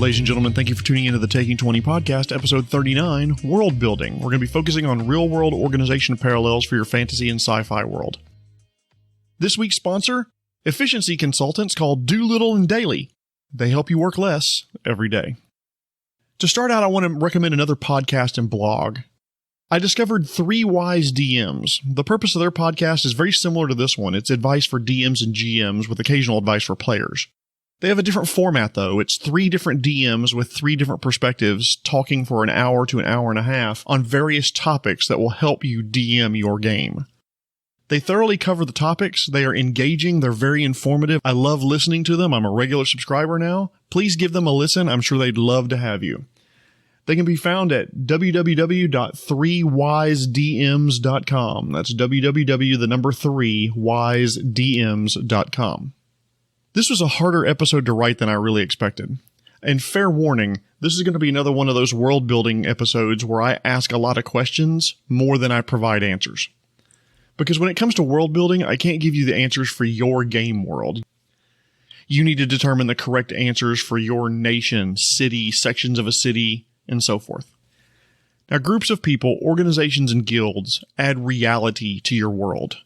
Ladies and gentlemen, thank you for tuning into the Taking 20 podcast, episode 39, World Building. We're going to be focusing on real-world organization parallels for your fantasy and sci-fi world. This week's sponsor, efficiency consultants called Doolittle and Daily. They help you work less every day. To start out, I want to recommend another podcast and blog. I discovered 3 Wise DMs. The purpose of their podcast is very similar to this one. It's advice for DMs and GMs with occasional advice for players. They have a different format, though. It's 3 different DMs with 3 different perspectives talking for an hour to an hour and a half on various topics that will help you DM your game. They thoroughly cover the topics. They are engaging. They're very informative. I love listening to them. I'm a regular subscriber now. Please give them a listen. I'm sure they'd love to have you. They can be found at www.3wisedms.com. That's www.3wisedms.com. This was a harder episode to write than I really expected. And fair warning, this is going to be another one of those world building episodes where I ask a lot of questions more than I provide answers. Because when it comes to world building, I can't give you the answers for your game world. You need to determine the correct answers for your nation, city, sections of a city, and so forth. Now, groups of people, organizations, and guilds add reality to your world.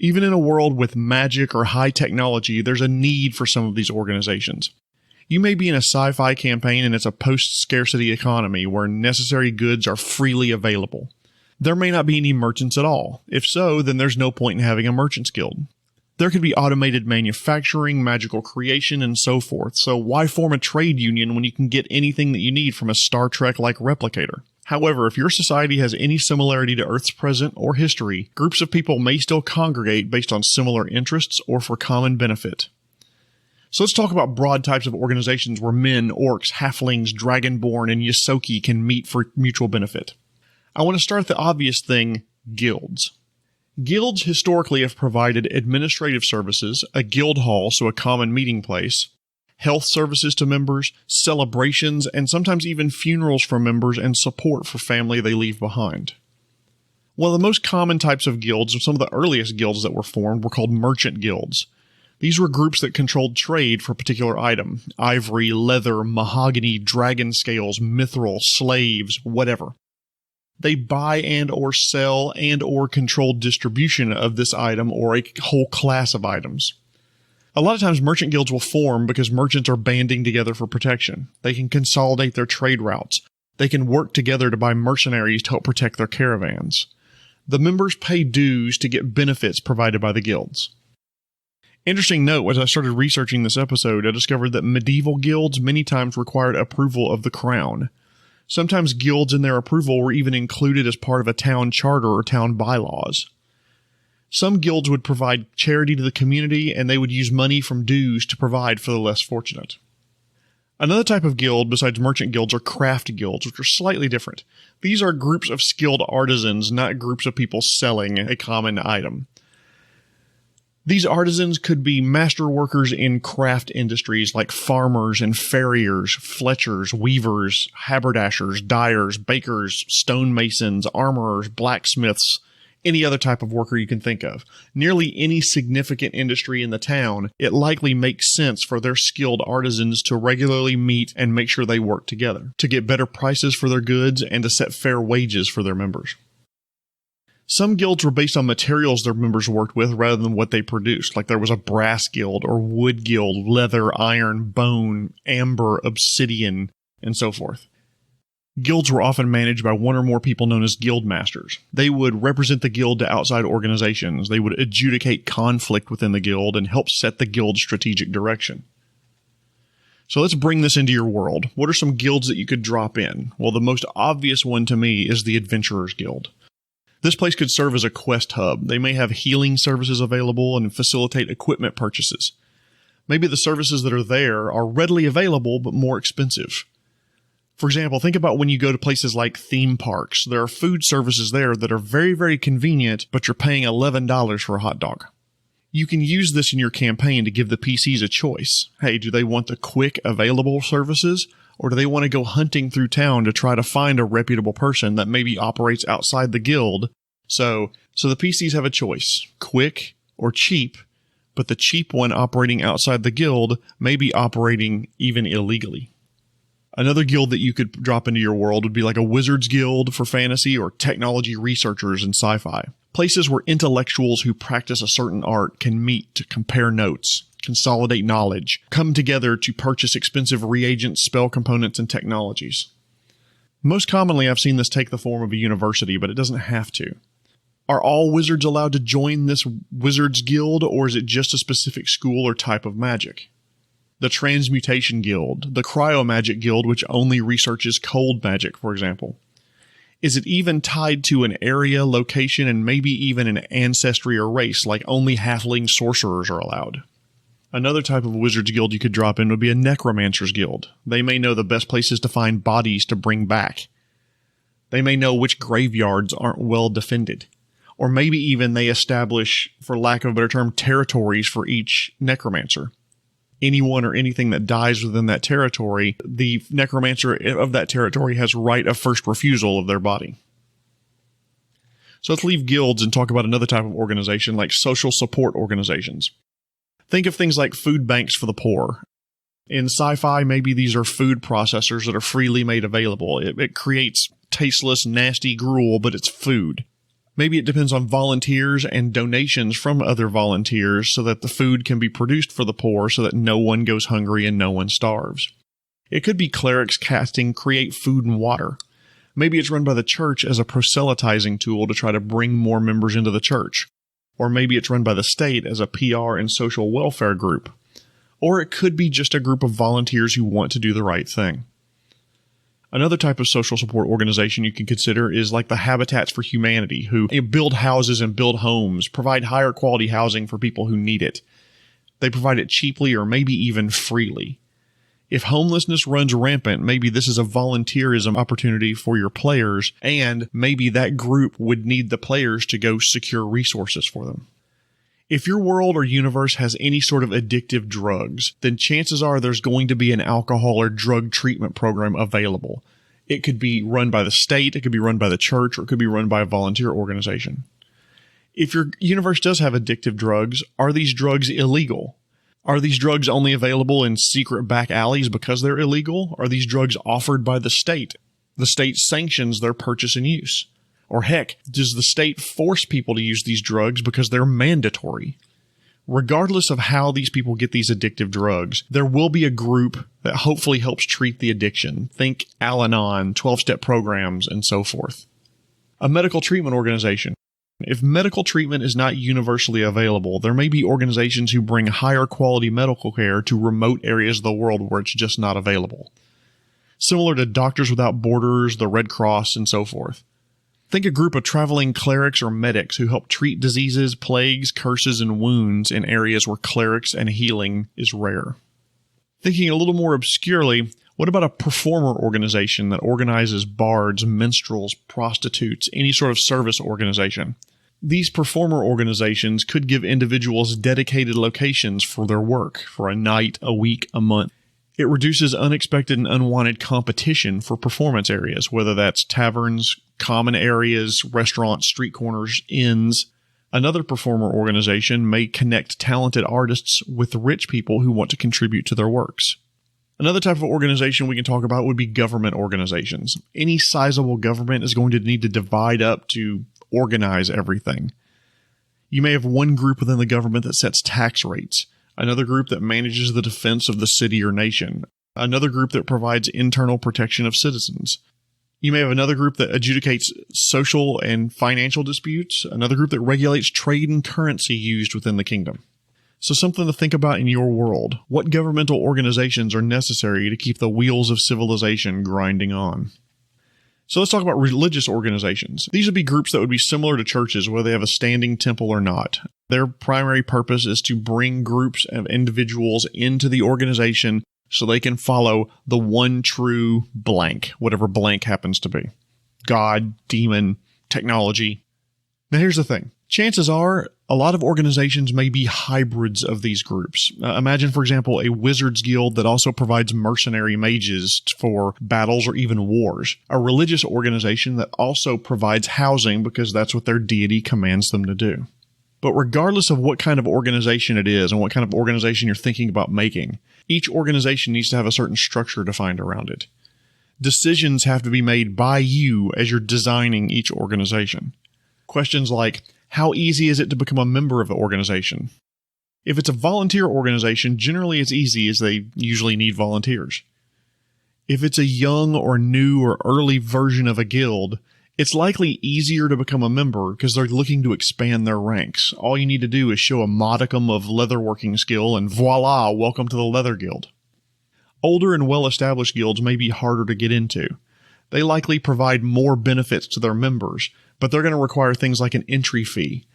Even in a world with magic or high technology, there's a need for some of these organizations. You may be in a sci-fi campaign and it's a post-scarcity economy where necessary goods are freely available. There may not be any merchants at all. If so, then there's no point in having a merchant's guild. There could be automated manufacturing, magical creation, and so forth, so why form a trade union when you can get anything that you need from a Star Trek-like replicator? However, if your society has any similarity to Earth's present or history, groups of people may still congregate based on similar interests or for common benefit. So let's talk about broad types of organizations where men, orcs, halflings, dragonborn, and Ysoki can meet for mutual benefit. I want to start with the obvious thing, guilds. Guilds historically have provided administrative services, a guild hall, so a common meeting place, health services to members, celebrations, and sometimes even funerals for members and support for family they leave behind. One of the most common types of guilds, and some of the earliest guilds that were formed, were called merchant guilds. These were groups that controlled trade for a particular item: ivory, leather, mahogany, dragon scales, mithril, slaves, whatever. They buy and or sell and or control distribution of this item or a whole class of items. A lot of times merchant guilds will form because merchants are banding together for protection. They can consolidate their trade routes. They can work together to buy mercenaries to help protect their caravans. The members pay dues to get benefits provided by the guilds. Interesting note, as I started researching this episode, I discovered that medieval guilds many times required approval of the crown. Sometimes guilds and their approval were even included as part of a town charter or town bylaws. Some guilds would provide charity to the community, and they would use money from dues to provide for the less fortunate. Another type of guild besides merchant guilds are craft guilds, which are slightly different. These are groups of skilled artisans, not groups of people selling a common item. These artisans could be master workers in craft industries like farmers and farriers, fletchers, weavers, haberdashers, dyers, bakers, stonemasons, armorers, blacksmiths, any other type of worker you can think of. Nearly any significant industry in the town, it likely makes sense for their skilled artisans to regularly meet and make sure they work together, to get better prices for their goods and to set fair wages for their members. Some guilds were based on materials their members worked with rather than what they produced, like there was a brass guild or wood guild, leather, iron, bone, amber, obsidian, and so forth. Guilds were often managed by one or more people known as guild masters. They would represent the guild to outside organizations. They would adjudicate conflict within the guild and help set the guild's strategic direction. So let's bring this into your world. What are some guilds that you could drop in? Well, the most obvious one to me is the Adventurers Guild. This place could serve as a quest hub. They may have healing services available and facilitate equipment purchases. Maybe the services that are there are readily available but more expensive. For example, think about when you go to places like theme parks. There are food services there that are very, very convenient, but you're paying $11 for a hot dog. You can use this in your campaign to give the PCs a choice. Hey, do they want the quick, available services, or do they want to go hunting through town to try to find a reputable person that maybe operates outside the guild? So the PCs have a choice, quick or cheap, but the cheap one operating outside the guild may be operating even illegally. Another guild that you could drop into your world would be like a wizard's guild for fantasy or technology researchers in sci-fi. Places where intellectuals who practice a certain art can meet to compare notes, consolidate knowledge, come together to purchase expensive reagents, spell components, and technologies. Most commonly, I've seen this take the form of a university, but it doesn't have to. Are all wizards allowed to join this wizard's guild, or is it just a specific school or type of magic? The Transmutation Guild, the Cryomagic Guild, which only researches cold magic, for example. Is it even tied to an area, location, and maybe even an ancestry or race, like only halfling sorcerers are allowed? Another type of wizard's guild you could drop in would be a necromancer's guild. They may know the best places to find bodies to bring back. They may know which graveyards aren't well defended. Or maybe even they establish, for lack of a better term, territories for each necromancer. Anyone or anything that dies within that territory, the necromancer of that territory has right of first refusal of their body. So let's leave guilds and talk about another type of organization like social support organizations. Think of things like food banks for the poor. In sci-fi, maybe these are food processors that are freely made available. It creates tasteless, nasty gruel, but it's food. Maybe it depends on volunteers and donations from other volunteers so that the food can be produced for the poor so that no one goes hungry and no one starves. It could be clerics casting Create Food and Water. Maybe it's run by the church as a proselytizing tool to try to bring more members into the church. Or maybe it's run by the state as a PR and social welfare group. Or it could be just a group of volunteers who want to do the right thing. Another type of social support organization you can consider is like the Habitats for Humanity, who build houses and build homes, provide higher quality housing for people who need it. They provide it cheaply or maybe even freely. If homelessness runs rampant, maybe this is a volunteerism opportunity for your players, and maybe that group would need the players to go secure resources for them. If your world or universe has any sort of addictive drugs, then chances are there's going to be an alcohol or drug treatment program available. It could be run by the state, it could be run by the church, or it could be run by a volunteer organization. If your universe does have addictive drugs, are these drugs illegal? Are these drugs only available in secret back alleys because they're illegal? Are these drugs offered by the state? The state sanctions their purchase and use. Or heck, does the state force people to use these drugs because they're mandatory? Regardless of how these people get these addictive drugs, there will be a group that hopefully helps treat the addiction. Think Al-Anon, 12-step programs, and so forth. A medical treatment organization. If medical treatment is not universally available, there may be organizations who bring higher quality medical care to remote areas of the world where it's just not available. Similar to Doctors Without Borders, the Red Cross, and so forth. Think a group of traveling clerics or medics who help treat diseases, plagues, curses, and wounds in areas where clerics and healing is rare. Thinking a little more obscurely, what about a performer organization that organizes bards, minstrels, prostitutes, any sort of service organization? These performer organizations could give individuals dedicated locations for their work for a night, a week, a month. It reduces unexpected and unwanted competition for performance areas, whether that's taverns, common areas, restaurants, street corners, inns. Another performer organization may connect talented artists with rich people who want to contribute to their works. Another type of organization we can talk about would be government organizations. Any sizable government is going to need to divide up to organize everything. You may have one group within the government that sets tax rates, another group that manages the defense of the city or nation, another group that provides internal protection of citizens. You may have another group that adjudicates social and financial disputes, another group that regulates trade and currency used within the kingdom. So something to think about in your world. What governmental organizations are necessary to keep the wheels of civilization grinding on? So let's talk about religious organizations. These would be groups that would be similar to churches, whether they have a standing temple or not. Their primary purpose is to bring groups of individuals into the organization so they can follow the one true blank, whatever blank happens to be. God, demon, technology. Now here's the thing. Chances are a lot of organizations may be hybrids of these groups. Imagine, for example, a wizard's guild that also provides mercenary mages for battles or even wars. A religious organization that also provides housing because that's what their deity commands them to do. But regardless of what kind of organization it is and what kind of organization you're thinking about making, each organization needs to have a certain structure defined around it. Decisions have to be made by you as you're designing each organization. Questions like, how easy is it to become a member of the organization? If it's a volunteer organization, generally it's easy as they usually need volunteers. If it's a young or new or early version of a guild, it's likely easier to become a member because they're looking to expand their ranks. All you need to do is show a modicum of leatherworking skill and voila, welcome to the Leather Guild. Older and well-established guilds may be harder to get into. They likely provide more benefits to their members, but they're going to require things like an entry fee.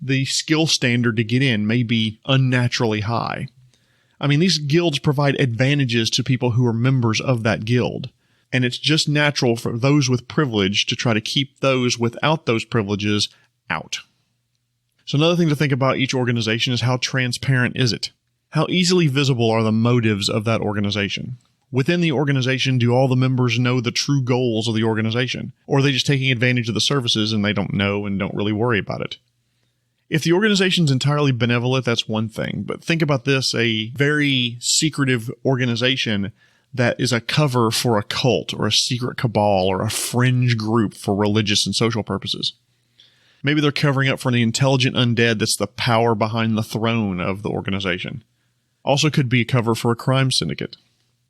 The skill standard to get in may be unnaturally high. I mean, these guilds provide advantages to people who are members of that guild, and it's just natural for those with privilege to try to keep those without those privileges out. So another thing to think about each organization is how transparent is it? How easily visible are the motives of that organization? Within the organization, do all the members know the true goals of the organization? Or are they just taking advantage of the services and they don't know and don't really worry about it? If the organization's entirely benevolent, that's one thing. But think about this, a very secretive organization that is a cover for a cult or a secret cabal or a fringe group for religious and social purposes. Maybe they're covering up for the intelligent undead that's the power behind the throne of the organization. Also could be a cover for a crime syndicate.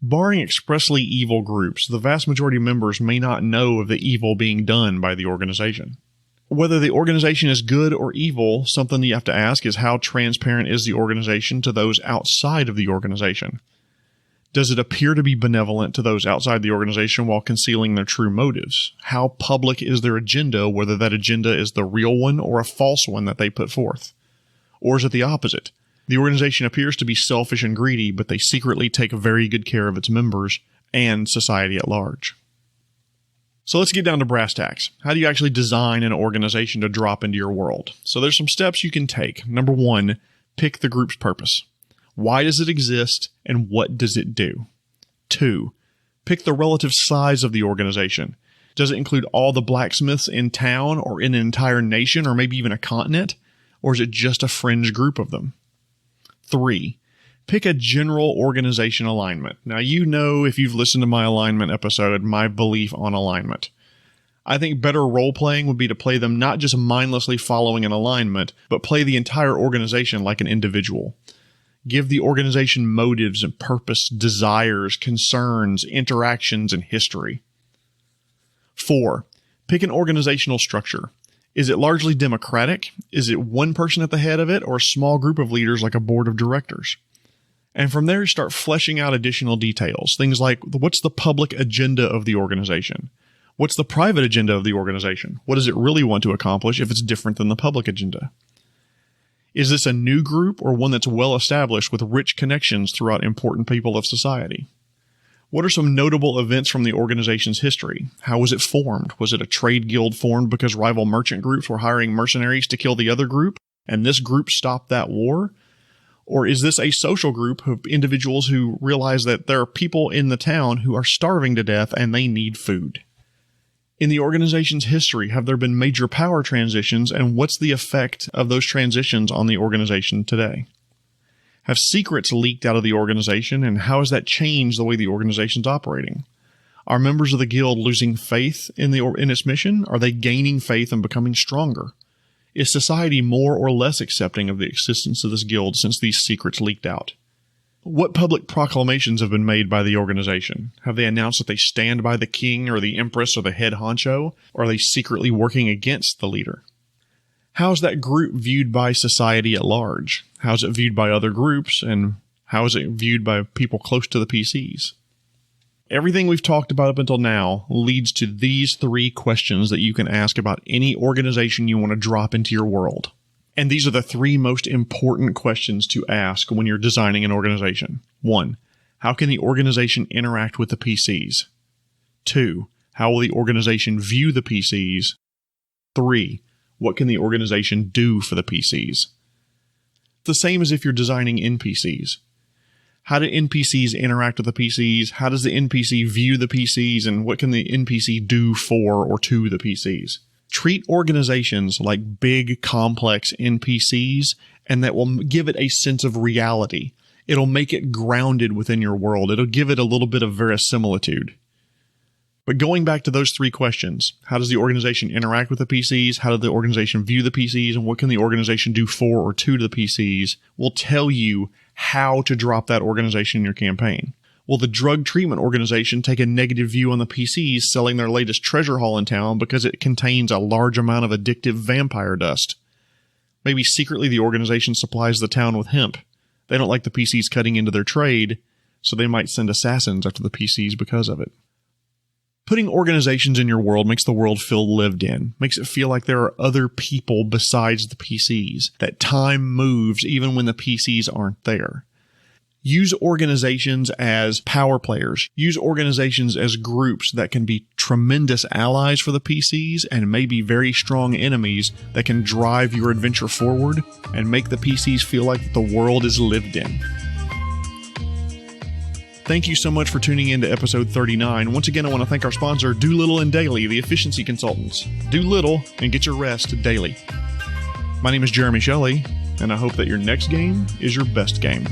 Barring expressly evil groups, the vast majority of members may not know of the evil being done by the organization. Whether the organization is good or evil, something you have to ask is how transparent is the organization to those outside of the organization? Does it appear to be benevolent to those outside the organization while concealing their true motives? How public is their agenda, whether that agenda is the real one or a false one that they put forth? Or is it the opposite? The organization appears to be selfish and greedy, but they secretly take very good care of its members and society at large. So let's get down to brass tacks. How do you actually design an organization to drop into your world? So there's some steps you can take. Number one, pick the group's purpose. Why does it exist and what does it do? 2, pick the relative size of the organization. Does it include all the blacksmiths in town or in an entire nation or maybe even a continent? Or is it just a fringe group of them? 3, pick a general organization alignment. Now, you know, if you've listened to my alignment episode, my belief on alignment. I think better role-playing would be to play them not just mindlessly following an alignment, but play the entire organization like an individual. Give the organization motives and purpose, desires, concerns, interactions, and history. 4, pick an organizational structure. Is it largely democratic? Is it one person at the head of it or a small group of leaders like a board of directors? And from there, start fleshing out additional details. Things like, what's the public agenda of the organization? What's the private agenda of the organization? What does it really want to accomplish if it's different than the public agenda? Is this a new group or one that's well established with rich connections throughout important people of society? What are some notable events from the organization's history? How was it formed? Was it a trade guild formed because rival merchant groups were hiring mercenaries to kill the other group, and this group stopped that war? Or is this a social group of individuals who realize that there are people in the town who are starving to death and they need food? In the organization's history, have there been major power transitions, and what's the effect of those transitions on the organization today? Have secrets leaked out of the organization, and how has that changed the way the organization's operating? Are members of the guild losing faith in its mission? Are they gaining faith and becoming stronger? Is society more or less accepting of the existence of this guild since these secrets leaked out? What public proclamations have been made by the organization? Have they announced that they stand by the king or the empress or the head honcho? Or are they secretly working against the leader? How is that group viewed by society at large? How is it viewed by other groups? And how is it viewed by people close to the PCs? Everything we've talked about up until now leads to these 3 questions that you can ask about any organization you want to drop into your world. And these are the 3 most important questions to ask when you're designing an organization. 1, how can the organization interact with the PCs? 2, how will the organization view the PCs? 3, what can the organization do for the PCs? The same as if you're designing NPCs. How do NPCs interact with the PCs? How does the NPC view the PCs? And what can the NPC do for or to the PCs? Treat organizations like big, complex NPCs, and that will give it a sense of reality. It'll make it grounded within your world. It'll give it a little bit of verisimilitude. But going back to those 3 questions, how does the organization interact with the PCs? How does the organization view the PCs? And what can the organization do for or to the PCs will tell you how to drop that organization in your campaign. Will the drug treatment organization take a negative view on the PCs selling their latest treasure haul in town because it contains a large amount of addictive vampire dust? Maybe secretly the organization supplies the town with hemp. They don't like the PCs cutting into their trade, so they might send assassins after the PCs because of it. Putting organizations in your world makes the world feel lived in, makes it feel like there are other people besides the PCs, that time moves even when the PCs aren't there. Use organizations as power players. Use organizations as groups that can be tremendous allies for the PCs and maybe very strong enemies that can drive your adventure forward and make the PCs feel like the world is lived in. Thank you so much for tuning in to episode 39. Once again, I want to thank our sponsor, Doolittle and Daily, the efficiency consultants. Do little and get your rest daily. My name is Jeremy Shelley, and I hope that your next game is your best game.